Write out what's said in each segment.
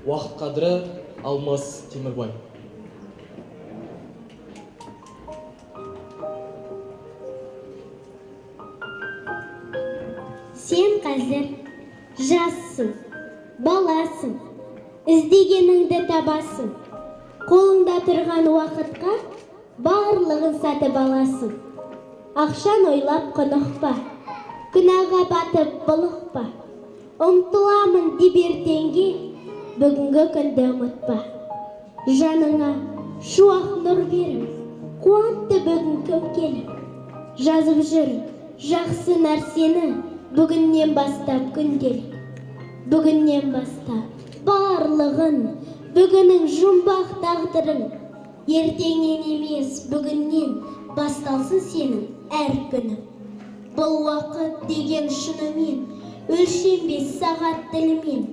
Уақыт қадірі Алмас Темірбай. Сен қазір жассың, баласың, іздегеніңді табасың. Қолыңда тұрған уақытқа барлығын сатып аласың. Ақшан ойлап құнықпа, күнәға батып бұлықпа. Ұмтыламын деп ертеңге, бүгінгі күнді ұмытпа. Жаныңа шуақ нұр беріп, қуантты бүгін кім келіп. Жазып жүр жақсы нәрсені, бүгіннен бастап күнделік. Бүгіннен бастап барлығын, бүгінің жұмбақ тағдырың. Ертеңнен емес, бүгіннен басталсын сенің әр күнің. Бұл уақыт деген шынымен өлшенбес сағат тілімен,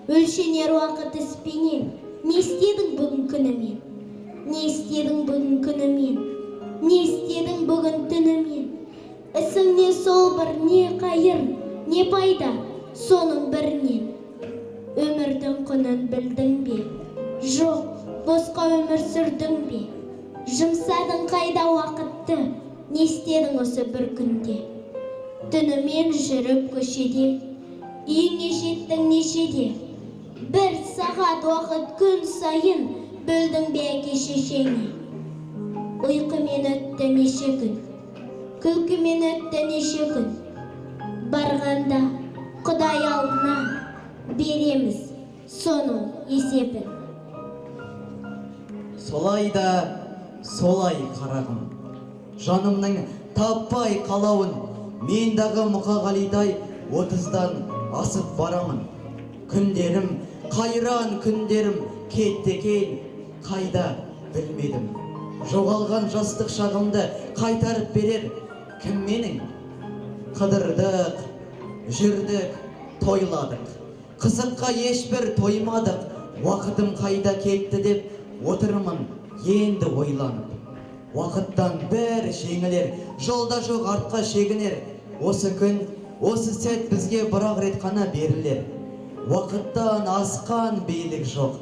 өлшенер уақыт іспенен. Не істедің бүгін күнімен? Не істедің бүгін күнімен? Не істедің бүгін түнімен? Ісіңне сол бір не қайыр, не пайда соның бірінен. Өмірдің құнын білдің бе? Жоқ, босқа өмір сүрдің бе? Жұмсадың қайда уақытты, не істедің осы бір күнде? Түнімен жүріп көшеде, үйіңе жеттің нешеде? Бір сағат уақыт күн сайын бөлдің бе әке шешеңе? Ұйқымен өтті неше күн, күлкімен өтті неше күн. Барғанда Құдай алдына береміз соның есебін. Солай да солай қарағым, жанымның таппай қалауын, мен дағы Мұқағалидай 30-дан асып барамын. Күндерім, қайран күндерім кетті екен, қайда білмедім. Жоғалған жастық шағымды қайтарып берер кім менің? Қыдырдық, жүрдік, тойладық. Қызыққа ешбір тоймадық, уақытым қайда кетті деп отырмын енді ойланып. Уақыттан бәрі жеңілер, жолда жоқ артқа шегінер. Осы күн, осы сәт бізге бір-ақ рет қана берілер. Уақыттан асқан бейлік жоқ,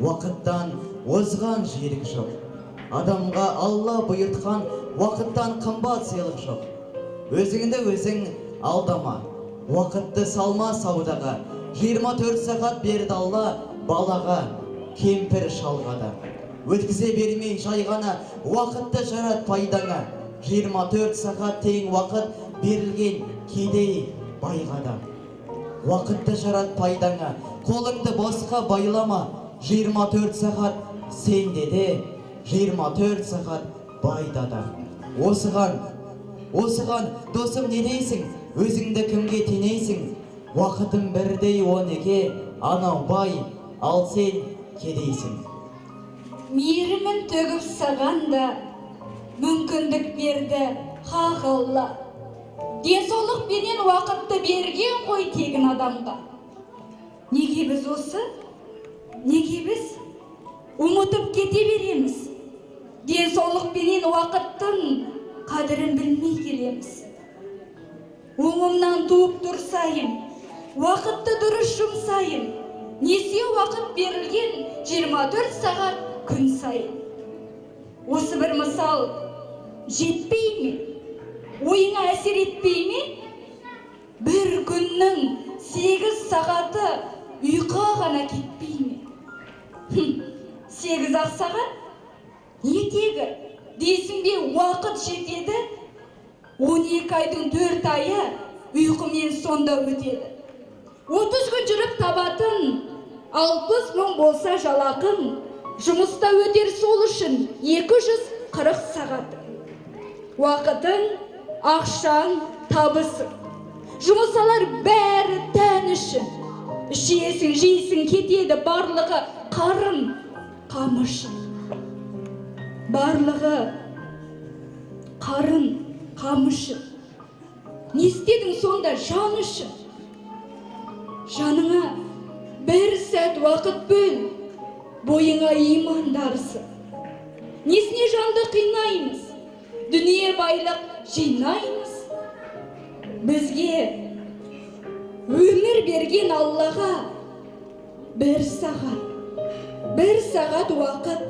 уақыттан озған жерік жоқ. Адамға Алла бұйыртқан уақыттан қымбат сыйлық жоқ. Өзіңді өзің алдама, уақытты салма саудаға. 24 сағат берді Алла балаға, кемпір шалға да. Өткізе бермей жай ғана уақытты жарат пайдаңа. 24 сағат тең уақыт берілген кедей байға да. Уақытты жарат пайдаңа, қолыңды босқа байлама. 24 сағат сенде де, 24 сағат байда да. Осыған досым не дейсің? Өзіңді кімге тенейсің? Уақытым бірдей 12, анау бай, ал сен кедейсің. Мейірімін төгіп саған да мүмкіндік берді хақ Алла. Денсаулық пенен уақытты берген ғой тегін адамға. Неге біз осы? Неге біз ұмытып кете береміз? Денсаулық пенен уақыттың қадірін білмей келеміз. Оңымнан туып тұрсайым, уақытты дұрыс жұмсайым. Несе уақыт берілген 24 сағат күн сайын. Осы бір мысал жетпей ме? Ойыңа әсер етпей ме? Бір күннің 8 сағаты ұйқыға ғана кетпей ме? 8-ақ сағат? Не тегі? Дейсің бе уақыт жетеді? 12 айдың 4 айы ұйқымен сонда өтеді. 30 күн жүріп табатын 60 мың болса жалақың, жұмыста өтер сол үшін 240 сағат. Уақытың, ақшаң, табысың. Жұмысалар бәрі тән үшін. Ішесің, жейсің, кетеді барлығы қарын, қамышың. Барлығы қарын, қамышың. Не істедің сонда жан үшін? Жаныңа бір сәт уақыт бөл, бойыңа иман дарсын. Несіне жанды қинаймыз? Дүние байлық жинаймыз. Бізге өмір берген Аллаға бір сағат бір сағат уақыт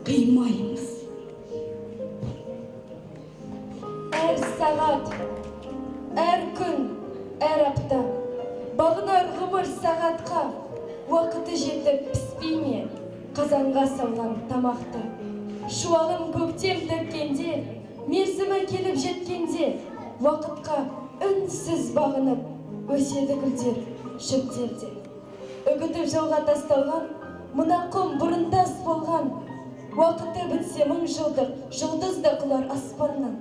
қимаймыз. Әр сағат, әр күн, әр апта, бағынар ғұмыр сағатқа, уақыты жетіп піспей ме қазанға салған тамақты. Шуағын көктем төккенде, мерзімі келіп жеткенде, уақытқа үнсіз бағынып, өседі гүлдер, шөптерде. Үгітіп жолға тасталған, мына құм бұрындас болған, уақыты бітсе мың жылдық, жұлдыз да құлар аспаннан.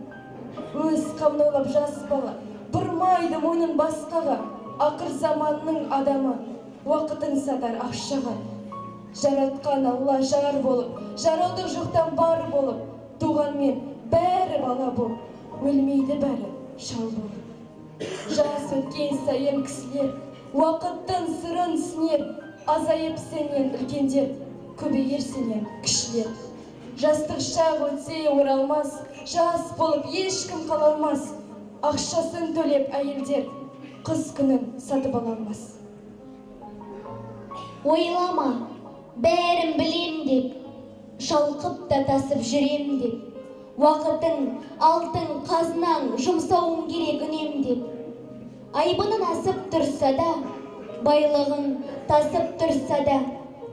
Өз қамын ойлап жас бала, бұрмайды мойнын басқаға, ақыр заманның адамы, уақытын сатар ақшаға. Жаратқан Алла жар болып, жаралдық жоқтан бар болып, туғанмен бәрі бала болып, өлмейді бәрі шал болып. Жас өткен сайын кісілер, уақыттың сырын сінер, азайып сенен үлкендер, көбейер сенен кішілер. Жастық шақ өтсе оралмас, жас болып ешкім қалалмас, ақшасын төлеп әйелдер, қыз күнін сатып алалмас. Ойлама, бәрін білем деп, шалқып та тасып жүрем деп, уақытың, алтын, қазынаң жұмсауым керек үнем деп. Айбының асып тұрса да, байлығың тасып тұрса да,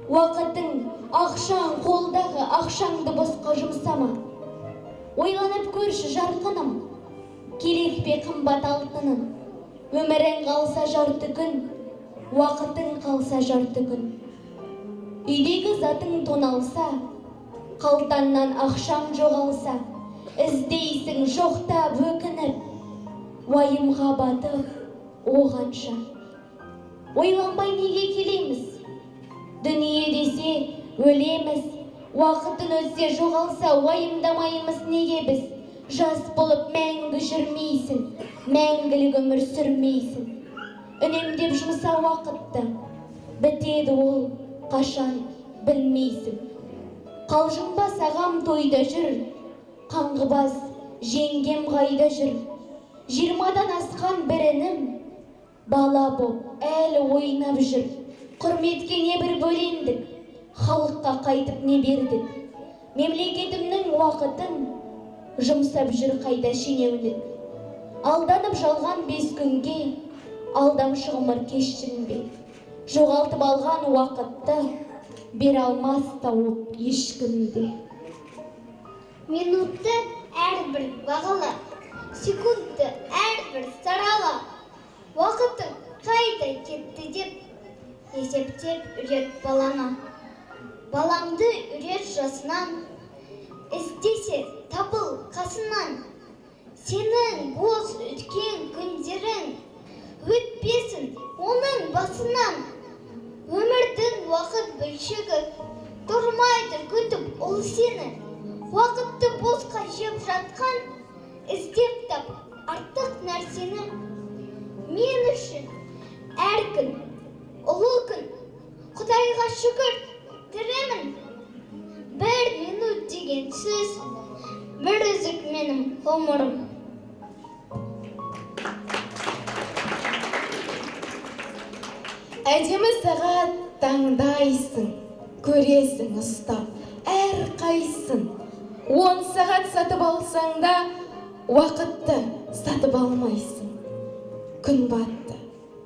уақытың, ақшаң қолдағы ақшаңды босқа жұмсама. Ойланып көрші жарқыным, керек пе қымбат алтының, өмірің қалса жарты күн, уақытың қалса жарты күн. Үйдегі затың тоналса, қалтаннан ақшаң жоғалса, іздейсің жоқтап өкініп, уайымға батып, оғанша. Ойланбай неге келеміз? Дүние десе өлеміз, уақытын өтсе жоғалса, уайымдамаймыз неге біз? Жас болып мәңгі жүрмейсің, мәңгілік өмір сүрмейсің. Үнемдеп жұмса уақытты, бітеді ол қашан білмейсің. Қалжыңбас ағам тойда жүр, қаңғыбас жеңгем қайда жүр. 20-дан асқан бірінім, бала боп әлі ойнап жүр. Құрметке не бір бөлендік, халыққа қайтып не бердік. Мемлекетімнің уақытын жұмсап жүр қайда шенеунік. Алданып жалған 5 күнге, алдамшы ғұмыр кешірінбе. Жоғалтып алған уақытты бере алмас тауып ешкімде. Минутты әрбір бағала, секундты әрбір сарала. Уақытың қайда кетті деп есептеп үйрет балаңа. Балаңды үйрет жасынан, іздесе табыл қасынан. Сенің бос өткен күндерің өтпесін оның басынан. Өмірдің уақыт бөлшегі тұрмайды күтіп ол сені. Уақытты босқа жеп жатқан, іздеп тап артық нәрсені. Мен үшін әр күн, ұлы күн, Құдайға шүкір тіремін. 1 минут деген сөз, бір үзік менің ғұмырым. Әдемі сағат таңдайсың, көресің ұстап, әр қайсын. 10 сағат сатып алсаң да, уақытты сатып алмайсың. Күн батты,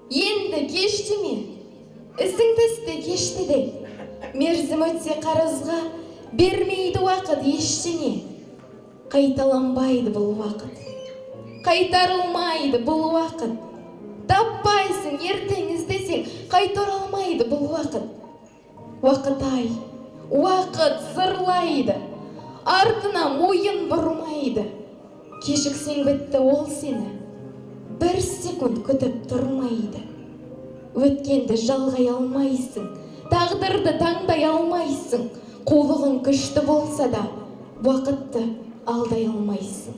енді кешті ме? Ісіңді істе кешті де. Мерзім өтсе қарызға, бермейді уақыт ештеңе. Қайталанбайды бұл уақыт, қайтарылмайды бұл уақыт. Таппайсың, ертең іздесең, қайтара алмайды бұл уақыт. Уақыт ай, уақыт зырлайды, артына мойын бұрмайды. Кешіксең бітті ол сені, 1 секунд күтіп тұрмайды. Өткенді жалғай алмайсың, тағдырды таңдай алмайсың. Қолығың күшті болса да, уақытты алдай алмайсың.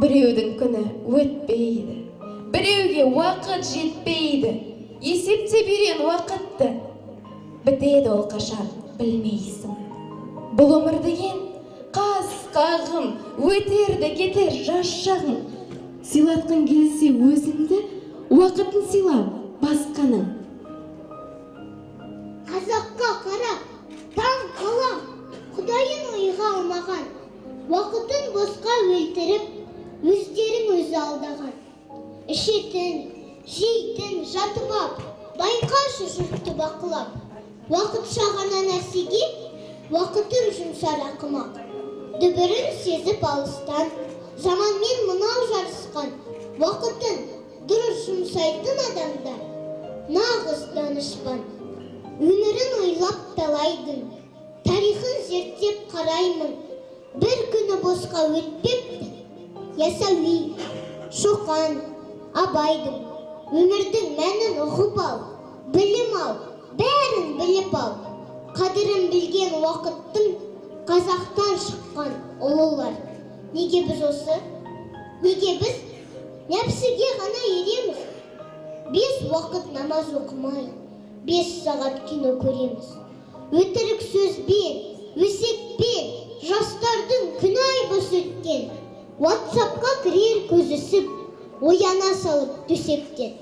Біреудің күні өтпейді, біреуге уақыт жетпейді. Есептеп үйрен уақытты, бітеді ол қашан білмейсің. Бұл өмір деген қас қағым, өтерді кетер жас шағым. Сыйлатқың келсе өзіңді, уақытын сыйла басқаның. Қазаққа қарап алмаған, уақытын босқа өлтіріп, өздерің өзі алдаған. Ішетін, жейтін, жатып ап, байқашы жұртты бақылап. Уақытша ғана нәрсеге, уақытын жұмсар ақымақ. Дүбірін сезіп алыстан, заманмен мынау жарысқан. Уақытын дұрыс жұмсайтын адамдар нағыз данышпан. Өмірін ойлап талайдың, тарихын зерттеп қараймын. Бір күні босқа өтпепті. Ясауи, Шоқан, Абайдың өмірдің мәнін ұғып ал, білім ал, бәрін біліп ал. Қадірін білген уақыттың қазақтан шыққан ұлылар. Неге біз осы? Неге біз нәпсіге ғана ереміз? 5 уақыт намаз оқымай, 5 сағат кино көреміз. Өтірік сөзбен, өсекпен жастардың күн айбыс өткен. WhatsAppқа кірер көзісіп, ояна салып төсектен.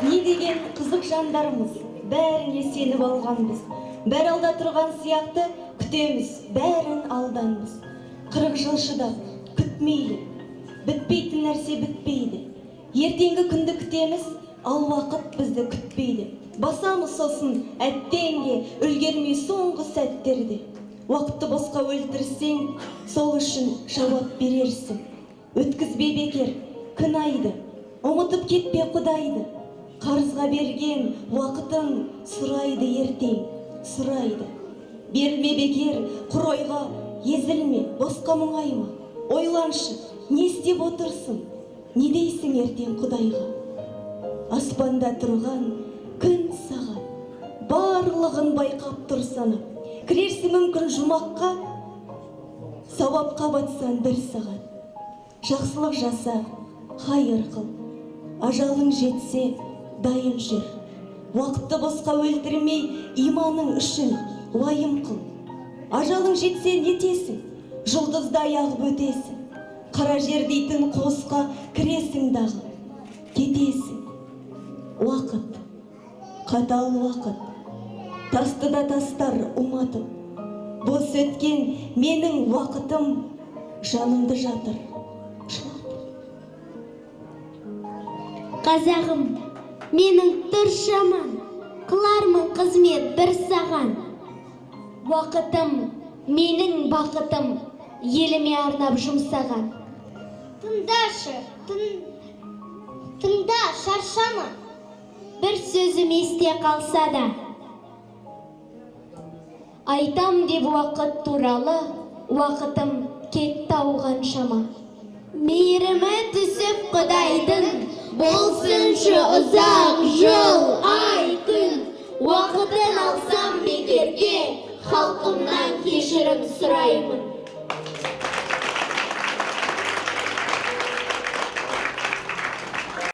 Не деген қызық жандарымыз, бәріне сеніп алғанбыз. Бәрі алда тұрған сияқты күтеміз, бәрін алданбыз. 40 жыл шыдап, күтмейлі, бітпейтін нәрсе бітпейді. Ертеңгі күнді күтеміз, ал уақыт бізді күтпейді. Басамыз сосын әттенге, үлгермей соңғы сәттерде. Уақытты босқа өлтірсең, сол үшін жауап берерсің. Өткізбе бекер, күн айды, ұмытып кетпе Құдайды. Қарызға берген уақытын сұрайды ертең, сұрайды. Берілме бекер, құр ойға, езілме, босқа мұңайма. Ойланшы, не істеп отырсың, не дейсің ертең Құдайға? Аспанда тұрған күн саған, барлығын байқап тұр санап. Кірерсің мүмкін жұмаққа, сауапқа батсан 1 сағат. Жақсылық жаса, хайыр қыл, ажалың жетсе, дайын жүр. Уақытты босқа өлтірмей, иманың үшін уайым қыл. Ажалың жетсе нетесің, жұлдыздай ағып өтесің. Қара жер дейтін қосқа кіресің дағы, кетесің. Уақыт, қатал уақыт, тасты да тастар ұматып. Бос өткен менің уақытым жанымды жатыр, жылатып. Қазағым, менің тұр шаман, қылармын қызмет бір саған. Уақытым, менің бақытым, еліме арнап жұмсаған. Тыңдашы, тыңда, шаршама. Бір сөзім есте қалса да, айтам деп уақыт туралы, уақытым кетті ауған шама. Мейірімі түсіп Құдайдың, болсыншы ұзақ жол, ай, күн. Уақытын алсам бекерге, халқымнан кешірім сұраймын.